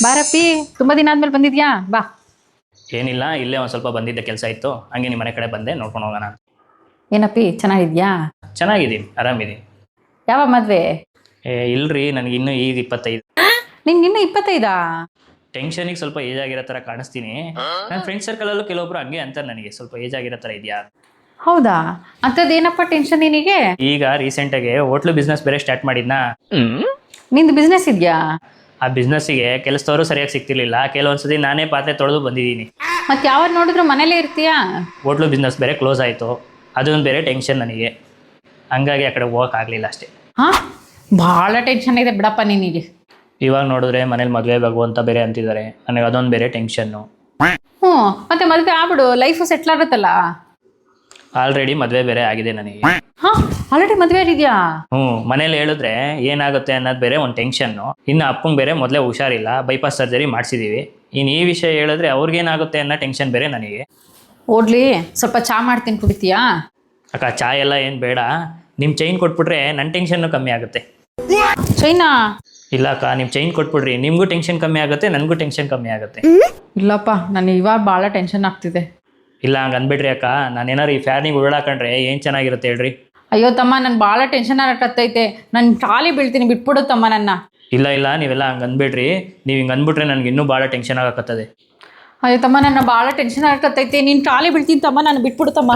ಬಾರಪ್ಪಿ, ತುಂಬಾ ದಿನ ಆದ್ಮೇಲೆ ಬಂದಿದ್ಯಾ? ಬಾ. ಏನಿಲ್ಲ, ಇಲ್ಲೇ ಒಂದು ಸ್ವಲ್ಪ ಬಂದಿದ್ದೆ, ಕೆಲಸ ಇತ್ತು, ಹಂಗೆ ನಿಮ್ಮ ಮನೆ ಕಡೆ ಬಂದೆ, ನೋಡ್ಕೊಂಡು ಹೋಗೋಣ. ಏನಪ್ಪಿ, ಚೆನ್ನಾಗಿದ್ಯಾ? ಚೆನ್ನಾಗಿದ್ದೀನಿ, ಆರಾಮಿದ್ದೀನಿ. ಯಾವ ಮದ್ವೆ? ಇಲ್ರಿ, ನನಗೆ ಇನ್ನೂ ಈಗ 25. ನಿಂಗೆ ಇನ್ನೂ 25? ಟೆನ್ಷನಿಗೆ ಸ್ವಲ್ಪ ಏಜ್ ಆಗಿರೋ ಥರ ಕಾಣಿಸ್ತೀನಿ. ನನ್ನ ಫ್ರೆಂಡ್ ಸರ್ಕಲಲ್ಲೂ ಕೆಲವೊಬ್ರು ಹಂಗೆ ಅಂತಾರೆ, ನನಗೆ ಸ್ವಲ್ಪ ಏಜ್ ಆಗಿರೋ ಥರ ಇದೆಯಾ. ಹೌದಾ? ಅಂಥದ್ದೇನಪ್ಪ ಟೆನ್ಷನ್ ನಿನಗೆ? ಈಗ ರೀಸೆಂಟಾಗಿ ಹೋಟ್ಲು ಬಿಸ್ನೆಸ್ ಬೇರೆ ಸ್ಟಾರ್ಟ್ ಮಾಡಿದ್ನಾ. ನಿಂದು ಬಿಸ್ನೆಸ್ ಇದೆಯಾ? ಆ ಬಿಸ್ನೆಸ್ಸಿಗೆ ಕೆಲಸದವರು ಸರಿಯಾಗಿ ಸಿಗ್ತಿರ್ಲಿಲ್ಲ. ಕೆಲವೊಂದ್ಸತಿ ನಾನೇ ಪಾತ್ರೆ ತೊಳೆದು ಬಂದಿದ್ದೀನಿ. ಮತ್ತೆ ಯಾವಾಗ ನೋಡಿದ್ರು ಮನೇಲೇ ಇರ್ತೀಯಾ? ಹೋಟ್ಲು ಬಿಸ್ನೆಸ್ ಬೇರೆ ಕ್ಲೋಸ್ ಆಯಿತು, ಅದೊಂದು ಬೇರೆ ಟೆನ್ಷನ್ ನನಗೆ. ಹಂಗಾಗಿ ಆ ಕಡೆ ಹೋಗೋಕ್ಕಾಗಲಿಲ್ಲ ಅಷ್ಟೇ. ಹಾಂ, ಭಾಳ ಟೆನ್ಷನ್ ಇದೆ ಬಿಡಪ್ಪ ನಿನಗೆ. ಇವಾಗ ನೋಡಿದ್ರೆ ಮನೇಲಿ ಮದುವೆ ಆಗು ಅಂತ ಬೇರೆ ಅಂತಿದ್ದಾರೆ, ನನಗೆ ಅದೊಂದು ಬೇರೆ ಟೆನ್ಷನ್ನು. ಹ್ಞೂ, ಮತ್ತೆ ಮದುವೆ ಆಗ್ಬಿಡು, ಲೈಫು ಸೆಟ್ಲ್ ಆಗುತ್ತಲ್ಲ. ಆಲ್ರೆಡಿ ಮದುವೆ ಬೇರೆ ಆಗಿದೆ ನನಗೆ. ಹಾಂ, ಆಲ್ರೆಡಿ ಮದುವೆ ಆಗಿದೆಯಾ? ಮನೇಲಿ ಹೇಳಿದ್ರೆ ಏನಾಗುತ್ತೆ ಅನ್ನೋದು ಬೇರೆ ಒಂದು ಟೆನ್ಷನ್ನು. ಇನ್ನು ಅಪ್ಪಂಗೆ ಬೇರೆ ಮೊದಲೇ ಹುಷಾರಿಲ್ಲ, ಬೈಪಾಸ್ ಸರ್ಜರಿ ಮಾಡಿಸಿದ್ದೀವಿ. ಇನ್ನು ಈ ವಿಷಯ ಹೇಳಿದ್ರೆ ಅವ್ರಿಗೇನಾಗುತ್ತೆ ಅನ್ನೋ ಟೆನ್ಷನ್ ಬೇರೆ ನನಗೆ. ಓಡ್ಲಿ, ಸ್ವಲ್ಪ ಚಾ ಮಾಡ್ತೀನಿ, ಕುಡಿತೀಯಾ? ಅಕ್ಕ, ಚಾ ಎಲ್ಲ ಏನು ಬೇಡ, ನಿಮ್ಮ ಚೈನ್ ಕೊಟ್ಬಿಟ್ರೆ ನನ್ನ ಟೆನ್ಷನ್ನು ಕಮ್ಮಿ ಆಗುತ್ತೆ. ಚೈನಾ? ಇಲ್ಲ ಅಕ್ಕ, ನಿಮ್ಮ ಚೈನ್ ಕೊಟ್ಬಿಡ್ರಿ, ನಿಮಗೂ ಟೆನ್ಷನ್ ಕಮ್ಮಿ ಆಗುತ್ತೆ, ನನಗೂ ಟೆನ್ಷನ್ ಕಮ್ಮಿ ಆಗುತ್ತೆ. ಇಲ್ಲಪ್ಪ, ನನಗೆ ಇವಾಗ ಭಾಳ ಟೆನ್ಷನ್ ಆಗ್ತಿದೆ. ಇಲ್ಲ, ಹಂಗೆ ಅಂದ್ಬಿಡ್ರಿ ಅಕ್ಕ, ನಾನೇನಾರು ಈ ಫ್ಯಾನಿಗೆ ಉರುಳಾಕೊಂಡ್ರೆ ಏನು ಚೆನ್ನಾಗಿರುತ್ತೆ ಹೇಳ್ರಿ. ಅಯ್ಯೋ ತಮ್ಮ, ನನ್ ಭಾಳ ಟೆನ್ಷನ್ ಆಗತ್ತೈತೆ, ನಾನು ಟ್ರಾಲಿ ಬೀಳ್ತೀನಿ, ಬಿಟ್ಬಿಡು ತಮ್ಮ ನನ್ನ. ಇಲ್ಲ ಇಲ್ಲ, ನೀವೆಲ್ಲ ಹಂಗೆ ಅಂದ್ಬಿಡ್ರಿ, ನೀವು ಹಿಂಗೆ ಅಂದ್ಬಿಟ್ರೆ ನನಗೆ ಇನ್ನೂ ಭಾಳ ಟೆನ್ಷನ್ ಆಗಕತ್ತದೆ. ಅಯ್ಯೋ ತಮ್ಮ, ನನ್ನ ಭಾಳ ಟೆನ್ಷನ್ ಆಗತ್ತೈತೆ, ನೀನು ಟ್ರಾಲಿ ಬೀಳ್ತೀನಿ ತಮ್ಮ, ನಾನು ಬಿಟ್ಬಿಡು ತಮ್ಮ.